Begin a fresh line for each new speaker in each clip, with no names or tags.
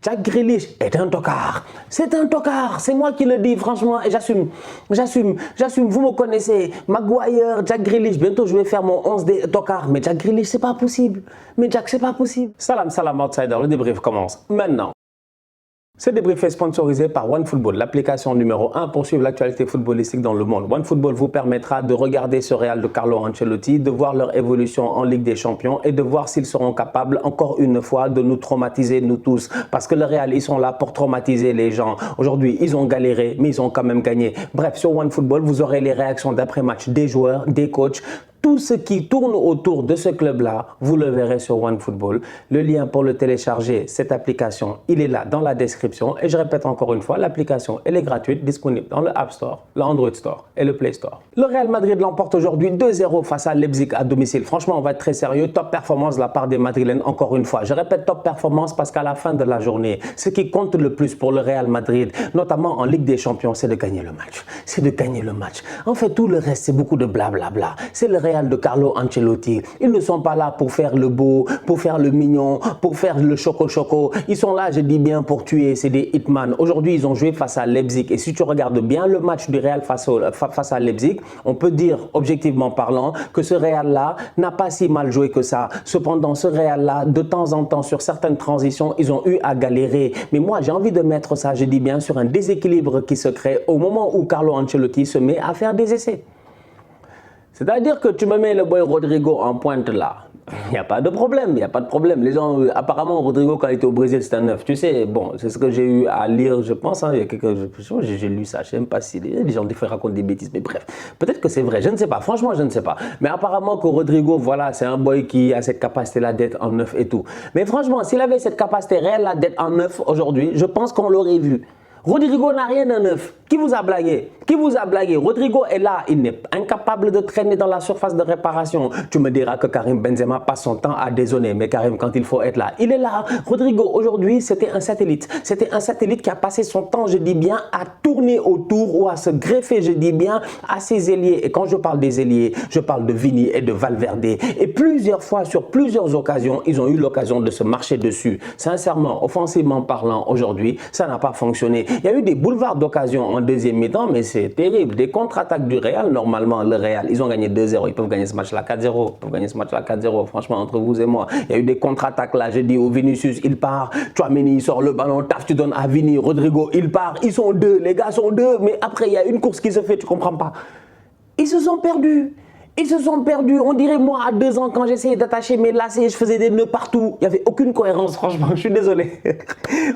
Jack Grealish est un tocard. C'est un tocard. C'est moi qui le dis, franchement, et j'assume. J'assume. Vous me connaissez. Maguire, Jack Grealish. Bientôt, je vais faire mon 11 des tocards. Mais Jack Grealish, c'est pas possible. Mais Jack, c'est pas possible. Salam, outsider. Le débrief commence maintenant. Ce débrief est sponsorisé par OneFootball, l'application numéro 1 pour suivre l'actualité footballistique dans le monde. OneFootball vous permettra de regarder ce Real de Carlo Ancelotti, de voir leur évolution en Ligue des Champions et de voir s'ils seront capables, encore une fois, de nous traumatiser, nous tous. Parce que le Real, ils sont là pour traumatiser les gens. Aujourd'hui, ils ont galéré, mais ils ont quand même gagné. Bref, sur OneFootball, vous aurez les réactions d'après-match des joueurs, des coachs. Tout ce qui tourne autour de ce club-là, vous le verrez sur OneFootball. Le lien pour le télécharger, cette application, il est là dans la description. Et je répète encore une fois, l'application, elle est gratuite, disponible dans le App Store, le Android Store et le Play Store. Le Real Madrid l'emporte aujourd'hui 2-0 face à Leipzig à domicile. Franchement, on va être très sérieux. Top performance de la part des Madrilènes, encore une fois. Je répète top performance parce qu'à la fin de la journée, ce qui compte le plus pour le Real Madrid, notamment en Ligue des Champions, c'est de gagner le match. C'est de gagner le match. En fait, tout le reste, c'est beaucoup de blablabla. C'est le Real de Carlo Ancelotti. Ils ne sont pas là pour faire le beau, pour faire le mignon, pour faire le choco-choco. Ils sont là, je dis bien, pour tuer. C'est des hitman. Aujourd'hui, ils ont joué face à Leipzig. Et si tu regardes bien le match du Real face à Leipzig, on peut dire, objectivement parlant, que ce Real-là n'a pas si mal joué que ça. Cependant, ce Real-là, de temps en temps, sur certaines transitions, ils ont eu à galérer. Mais moi, j'ai envie de mettre ça, je dis bien, sur un déséquilibre qui se crée au moment où Carlo Ancelotti se met à faire des essais. C'est-à-dire que tu me mets le boy Rodrigo en pointe là, il n'y a pas de problème, il n'y a pas de problème. Les gens, apparemment, Rodrigo, quand il était au Brésil, c'était un neuf. Tu sais, bon, c'est ce que j'ai eu à lire, je pense. Hein, il y a j'ai lu ça, je ne sais même pas si les gens des fois racontent des bêtises, mais bref. Peut-être que c'est vrai, je ne sais pas. Franchement, je ne sais pas. Mais apparemment que Rodrigo, voilà, c'est un boy qui a cette capacité-là d'être en neuf et tout. Mais franchement, s'il avait cette capacité réelle-là d'être en neuf aujourd'hui, je pense qu'on l'aurait vu. Rodrigo n'a rien de neuf. Qui vous a blagué? Qui vous a blagué? Rodrigo est là, il n'est incapable de traîner dans la surface de réparation. Tu me diras que Karim Benzema passe son temps à dézonner, mais Karim, quand il faut être là, il est là. Rodrigo, aujourd'hui, c'était un satellite. C'était un satellite qui a passé son temps, je dis bien, à tourner autour ou à se greffer, je dis bien, à ses ailiers. Et quand je parle des ailiers, je parle de Vini et de Valverde. Et plusieurs fois, sur plusieurs occasions, ils ont eu l'occasion de se marcher dessus. Sincèrement, offensivement parlant, aujourd'hui, ça n'a pas fonctionné. Il y a eu des boulevards d'occasion en deuxième mi-temps, mais c'est terrible. Des contre-attaques du Real, normalement, le Real, ils ont gagné 2-0. Ils peuvent gagner ce match-là 4-0. Ils peuvent gagner ce match-là 4-0. Franchement, entre vous et moi, il y a eu des contre-attaques là. Je dis au Vinicius, il part. Tchouaméni, il sort le ballon. Taf, tu donnes à Vini. Rodrigo, il part. Ils sont deux. Les gars sont deux. Mais après, il y a une course qui se fait. Tu comprends pas. Ils se sont perdus. Ils se sont perdus. On dirait, moi, à 2 ans, quand j'essayais d'attacher mes lacets, je faisais des nœuds partout. Il n'y avait aucune cohérence, franchement. Je suis désolé.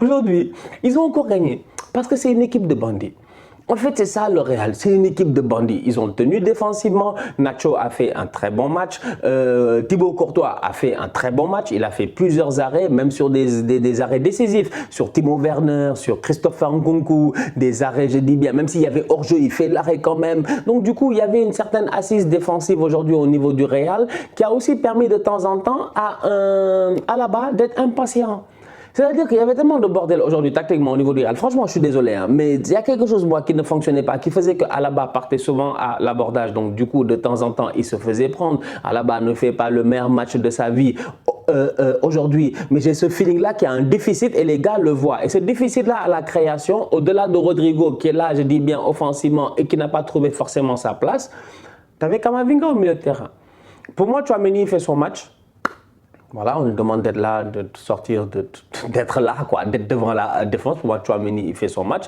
Aujourd'hui, ils ont encore gagné. Parce que c'est une équipe de bandits. En fait, c'est ça le Real, c'est une équipe de bandits. Ils ont tenu défensivement. Nacho a fait un très bon match. Thibaut Courtois a fait un très bon match. Il a fait plusieurs arrêts, même sur des arrêts décisifs. Sur Timo Werner, sur Christopher Nkunku, des arrêts, je dis bien, même s'il y avait hors-jeu, il fait l'arrêt quand même. Donc du coup, il y avait une certaine assise défensive aujourd'hui au niveau du Real qui a aussi permis de temps en temps à Alaba d'être impatient. C'est-à-dire qu'il y avait tellement de bordel aujourd'hui tactiquement au niveau du Real. Franchement, je suis désolé, hein, mais il y a quelque chose moi qui ne fonctionnait pas, qui faisait que Alaba partait souvent à l'abordage. Donc du coup, de temps en temps, il se faisait prendre. Alaba ne fait pas le meilleur match de sa vie aujourd'hui, mais j'ai ce feeling-là qu'il y a un déficit et les gars le voient. Et ce déficit-là à la création, au-delà de Rodrigo qui est là, je dis bien offensivement et qui n'a pas trouvé forcément sa place, tu avais Camavinga au milieu de terrain. Pour moi, Tchouaméni fait son match. Voilà, on lui demande d'être là, de sortir, d'être là, quoi, d'être devant la défense. Pour moi, Tchouaméni, il fait son match.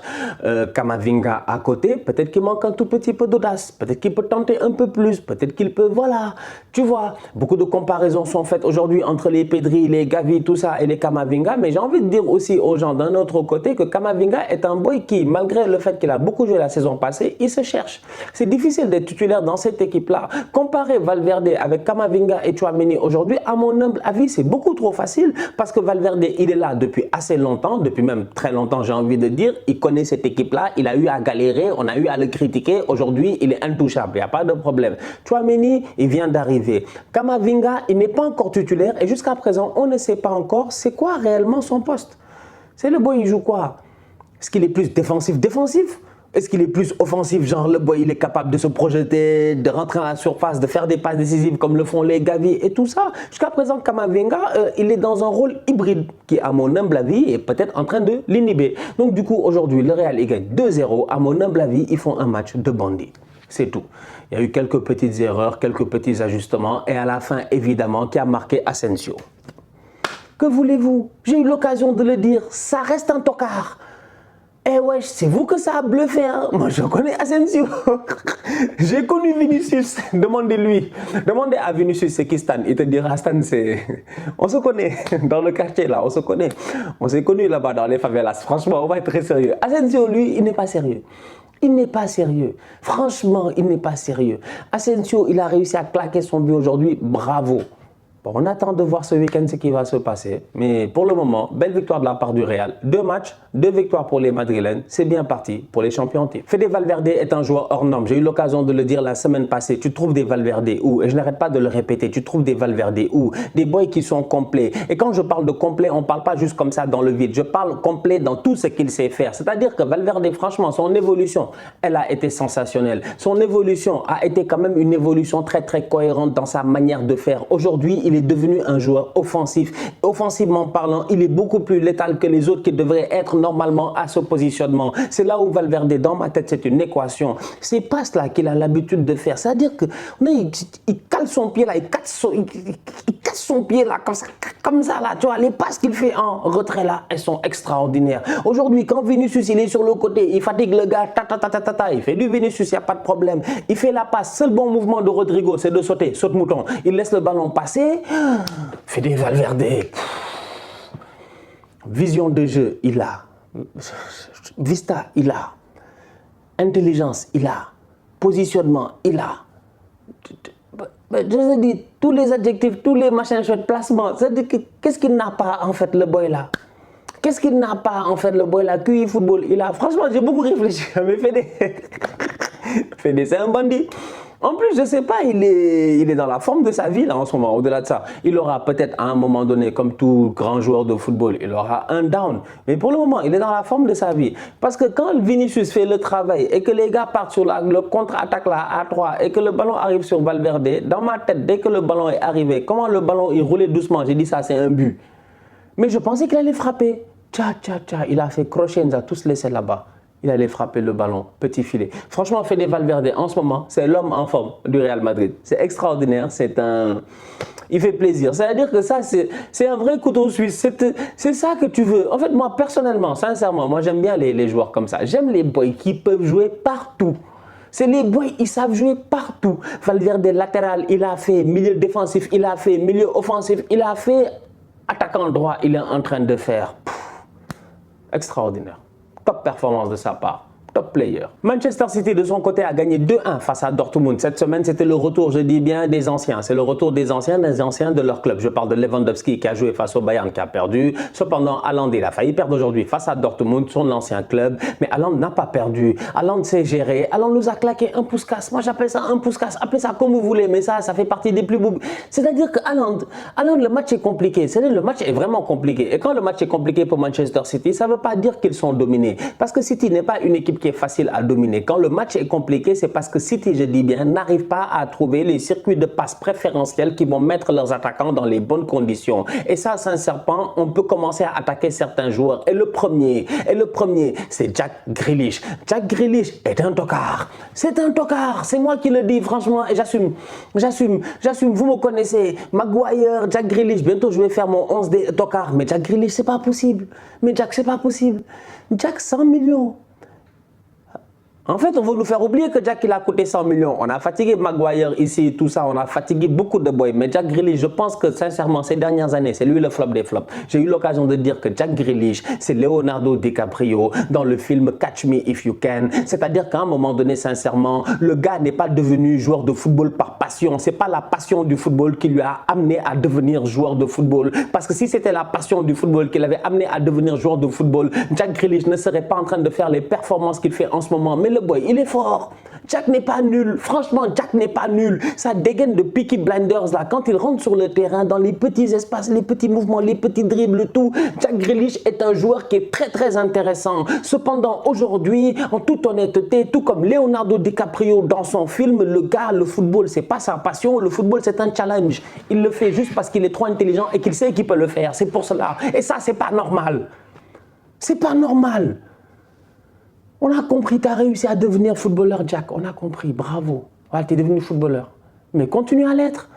Camavinga à côté, peut-être qu'il manque un tout petit peu d'audace. Peut-être qu'il peut tenter un peu plus. Peut-être qu'il peut, voilà. Tu vois, beaucoup de comparaisons sont faites aujourd'hui entre les Pedri, les Gavi, tout ça, et les Camavinga. Mais j'ai envie de dire aussi aux gens d'un autre côté que Camavinga est un boy qui, malgré le fait qu'il a beaucoup joué la saison passée, il se cherche. C'est difficile d'être titulaire dans cette équipe-là. Comparer Valverde avec Camavinga et Tchouaméni aujourd'hui, à mon humble avis, c'est beaucoup trop facile parce que Valverde, il est là depuis assez longtemps, depuis même très longtemps, j'ai envie de dire. Il connaît cette équipe-là, il a eu à galérer, on a eu à le critiquer. Aujourd'hui, il est intouchable, il n'y a pas de problème. Tchouaméni, il vient d'arriver. Camavinga, il n'est pas encore titulaire et jusqu'à présent, on ne sait pas encore c'est quoi réellement son poste. C'est le boy, il joue quoi? Est-ce qu'il est plus défensif? Est-ce qu'il est plus offensif, genre le boy il est capable de se projeter, de rentrer à la surface, de faire des passes décisives comme le font les Gavi et tout ça? Jusqu'à présent, Kamavinga, il est dans un rôle hybride qui, à mon humble avis, est peut-être en train de l'inhiber. Donc du coup, aujourd'hui, le Real il gagne 2-0. À mon humble avis, ils font un match de bandit. C'est tout. Il y a eu quelques petites erreurs, quelques petits ajustements et à la fin, évidemment, qui a marqué Asensio. Que voulez-vous? J'ai eu l'occasion de le dire, ça reste un tocard. Eh ouais, c'est vous que ça a bluffé, hein? Moi, je connais Asensio. J'ai connu Vinicius. Demandez-lui. Demandez à Vinicius c'est qui Stan. Il te dira Stan, c'est... On se connaît dans le quartier, là. On se connaît. On s'est connus là-bas dans les favelas. Franchement, on va être très sérieux. Asensio, lui, il n'est pas sérieux. Il n'est pas sérieux. Franchement, il n'est pas sérieux. Asensio, il a réussi à claquer son but aujourd'hui. Bravo. Bon, on attend de voir ce week-end ce qui va se passer. Mais pour le moment, belle victoire de la part du Real. 2 matchs, 2 victoires pour les Madrilènes. C'est bien parti pour les champions en titre. Fede Valverde est un joueur hors norme. J'ai eu l'occasion de le dire la semaine passée. Tu trouves des Valverde où? Et je n'arrête pas de le répéter. Tu trouves des Valverde où? Des boys qui sont complets. Et quand je parle de complet, on ne parle pas juste comme ça dans le vide. Je parle complet dans tout ce qu'il sait faire. C'est-à-dire que Valverde, franchement, son évolution, elle a été sensationnelle. Son évolution a été quand même une évolution très cohérente dans sa manière de faire. Aujourd'hui, il est devenu un joueur offensif. Offensivement parlant, il est beaucoup plus létal que les autres qui devraient être normalement à ce positionnement. C'est là où Valverde, dans ma tête, c'est une équation. Ces passes-là qu'il a l'habitude de faire, c'est-à-dire qu'il cale son pied là, il casse son pied là, comme ça là, tu vois, les passes qu'il fait en retrait là, elles sont extraordinaires. Aujourd'hui, quand Vinicius, il est sur le côté, il fatigue le gars, il fait du Vinicius, il n'y a pas de problème. Il fait la passe, seul bon mouvement de Rodrigo, c'est de sauter, saute mouton. Il laisse le ballon passer. Fede Valverde, vision de jeu, il a. Vista, il a. Intelligence, il a. Positionnement, il a. Je te dis, tous les adjectifs, tous les machins, placement, qu'est-ce qu'il n'a pas en fait le boy là? Qu'est-ce qu'il n'a pas en fait le boy là? QI football, il a. Franchement, j'ai beaucoup réfléchi, mais Fede, c'est un bandit. En plus, je ne sais pas, il est dans la forme de sa vie là en ce moment. Au-delà de ça, il aura peut-être à un moment donné, comme tout grand joueur de football, il aura un down. Mais pour le moment, il est dans la forme de sa vie. Parce que quand Vinicius fait le travail et que les gars partent sur le contre-attaque là à 3 et que le ballon arrive sur Valverde, dans ma tête, dès que le ballon est arrivé, comment le ballon il roulait doucement, j'ai dit ça, c'est un but. Mais je pensais qu'il allait frapper. Il a fait crochet, il nous a tous laissé là-bas. Il allait frapper le ballon, petit filet. Franchement, Fede Valverde, en ce moment, c'est l'homme en forme du Real Madrid. C'est extraordinaire, il fait plaisir. C'est-à-dire que ça, c'est un vrai couteau suisse. C'est ça que tu veux. En fait, moi, personnellement, sincèrement, moi, j'aime bien les joueurs comme ça. J'aime les boys qui peuvent jouer partout. C'est les boys, ils savent jouer partout. Valverde latéral, il a fait milieu défensif, il a fait milieu offensif, il a fait attaquant droit, il est en train de faire. Extraordinaire. Top performance de sa part. Top player. Manchester City, de son côté, a gagné 2-1 face à Dortmund. Cette semaine, c'était le retour, je dis bien, des anciens. C'est le retour des anciens de leur club. Je parle de Lewandowski qui a joué face au Bayern, qui a perdu. Cependant, Haaland, il a failli perdre aujourd'hui face à Dortmund, son ancien club. Mais Haaland n'a pas perdu. Haaland s'est géré. Haaland nous a claqué un pouce-casse. Moi, j'appelle ça un pouce-casse. Appelez ça comme vous voulez, mais ça fait partie des plus beaux. C'est-à-dire que Haaland, le match est compliqué. C'est-à-dire le match est vraiment compliqué. Et quand le match est compliqué pour Manchester City, ça ne veut pas dire qu'ils sont dominés. Parce que City n'est pas une équipe qui est facile à dominer. Quand le match est compliqué, c'est parce que City, je dis bien, n'arrive pas à trouver les circuits de passe préférentiels qui vont mettre leurs attaquants dans les bonnes conditions. Et ça, sincèrement, on peut commencer à attaquer certains joueurs. Et le premier, c'est Jack Grealish. Jack Grealish est un tocard. C'est un tocard. C'est moi qui le dis, franchement, et j'assume. Vous me connaissez. Maguire, Jack Grealish. Bientôt, je vais faire mon 11 des tocards. Mais Jack Grealish, c'est pas possible. Mais Jack, c'est pas possible. Jack, 100 millions. En fait, on veut nous faire oublier que Jack, il a coûté 100 millions. On a fatigué Maguire ici, tout ça. On a fatigué beaucoup de boys. Mais Jack Grealish, je pense que sincèrement, ces dernières années, c'est lui le flop des flops. J'ai eu l'occasion de dire que Jack Grealish, c'est Leonardo DiCaprio dans le film Catch Me If You Can. C'est-à-dire qu'à un moment donné, sincèrement, le gars n'est pas devenu joueur de football par passion. C'est pas la passion du football qui lui a amené à devenir joueur de football. Parce que si c'était la passion du football qui l'avait amené à devenir joueur de football, Jack Grealish ne serait pas en train de faire les performances qu'il fait en ce moment. Mais le boy, il est fort. Jack n'est pas nul. Franchement, Jack n'est pas nul. Ça dégaine de Peaky Blinders là. Quand il rentre sur le terrain, dans les petits espaces, les petits mouvements, les petits dribbles, tout. Jack Grealish est un joueur qui est très très intéressant. Cependant, aujourd'hui, en toute honnêteté, tout comme Leonardo DiCaprio dans son film, le gars, le football, c'est pas sa passion. Le football, c'est un challenge. Il le fait juste parce qu'il est trop intelligent et qu'il sait qu'il peut le faire. C'est pour cela. Et ça, c'est pas normal. C'est pas normal. On a compris, tu as réussi à devenir footballeur, Jack. On a compris, bravo. Voilà, tu es devenu footballeur. Mais continue à l'être.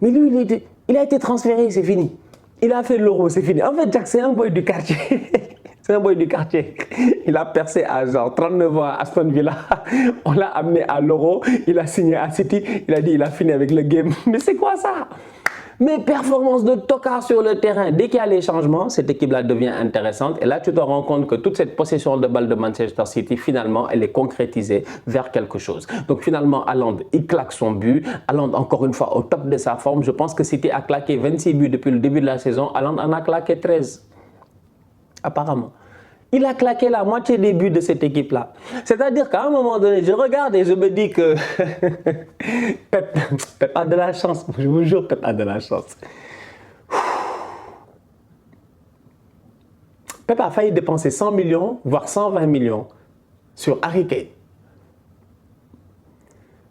Mais lui, il a été transféré, c'est fini. Il a fait l'Euro, c'est fini. En fait, Jack, c'est un boy du quartier. C'est un boy du quartier. Il a percé à genre 39 ans à Aston Villa. On l'a amené à l'Euro. Il a signé à City. Il a dit, il a fini avec le game. Mais c'est quoi ça? Mais performance de tocard sur le terrain. Dès qu'il y a les changements, cette équipe-là devient intéressante. Et là, tu te rends compte que toute cette possession de balle de Manchester City, finalement, elle est concrétisée vers quelque chose. Donc finalement, Haaland, il claque son but. Haaland, encore une fois, au top de sa forme. Je pense que City a claqué 26 buts depuis le début de la saison. Haaland en a claqué 13. Apparemment. Il a claqué la moitié des buts de cette équipe-là. C'est-à-dire qu'à un moment donné, je regarde et je me dis que Pep a de la chance. Je vous jure, Pep a de la chance. Pep a failli dépenser 100 millions, voire 120 millions sur Harry Kane.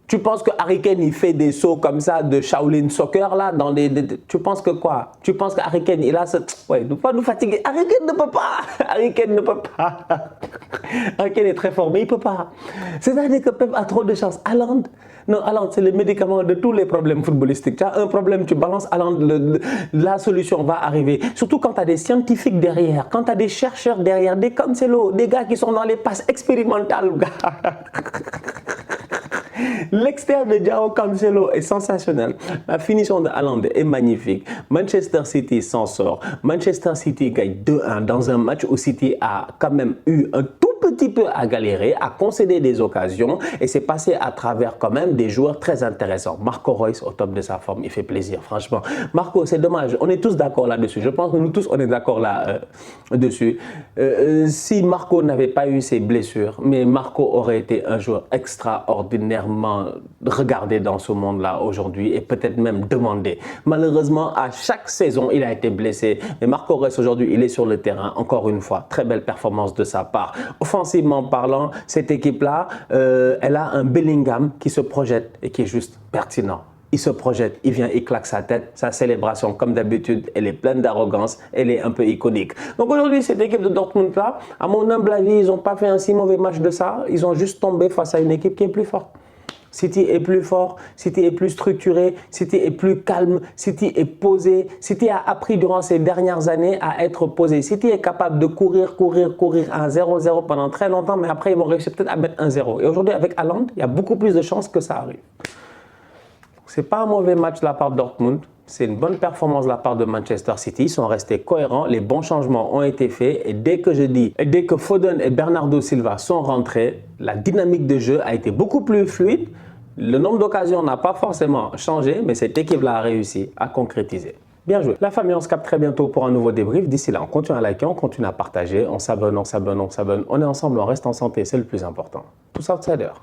Tu penses que Harry Kane, il fait des sauts comme ça de Shaolin Soccer là dans tu penses que quoi? Tu penses que Harry Kane, il a ce... Ouais, ne pas nous fatiguer. Harry Kane ne peut pas. Harry Kane ne peut pas. Harry Kane est très fort, mais il ne peut pas. C'est-à-dire que Pep a trop de chance. Haaland, non, Haaland, c'est le médicament de tous les problèmes footballistiques. Tu as un problème, tu balances Haaland, la solution va arriver. Surtout quand tu as des scientifiques derrière, quand tu as des chercheurs derrière, des Cancelo, des gars qui sont dans les passes expérimentales. L'externe de João Cancelo est sensationnel. La finition de Haaland est magnifique. Manchester City s'en sort. Manchester City gagne 2-1 dans un match où City a quand même eu un tout petit peu à galérer, à concéder des occasions et c'est passé à travers quand même des joueurs très intéressants. Marco Reus au top de sa forme, il fait plaisir franchement. Marco, c'est dommage, on est tous d'accord là-dessus. Je pense que nous tous on est d'accord là-dessus. Si Marco n'avait pas eu ses blessures, mais Marco aurait été un joueur extraordinairement regardé dans ce monde-là aujourd'hui et peut-être même demandé. Malheureusement, à chaque saison, il a été blessé. Mais Marco Reus aujourd'hui, il est sur le terrain. Encore une fois, très belle performance de sa part. Offensivement parlant, cette équipe-là, elle a un Bellingham qui se projette et qui est juste pertinent. Il se projette, il vient, il claque sa tête. Sa célébration, comme d'habitude, elle est pleine d'arrogance, elle est un peu iconique. Donc aujourd'hui, cette équipe de Dortmund-là, à mon humble avis, ils n'ont pas fait un si mauvais match de ça. Ils ont juste tombé face à une équipe qui est plus forte. City est plus fort, City est plus structuré, City est plus calme, City est posé. City a appris durant ces dernières années à être posé. City est capable de courir à 0-0 pendant très longtemps, mais après ils vont réussir peut-être à mettre 1-0. Et aujourd'hui, avec Haaland, il y a beaucoup plus de chances que ça arrive. Ce n'est pas un mauvais match de la part de Dortmund. C'est une bonne performance de la part de Manchester City. Ils sont restés cohérents. Les bons changements ont été faits. Et dès que Foden et Bernardo Silva sont rentrés, la dynamique de jeu a été beaucoup plus fluide. Le nombre d'occasions n'a pas forcément changé, mais cette équipe-là a réussi à concrétiser. Bien joué. La famille, on se capte très bientôt pour un nouveau débrief. D'ici là, on continue à liker, on continue à partager. On s'abonne. On est ensemble, on reste en santé. C'est le plus important. Tous outsiders.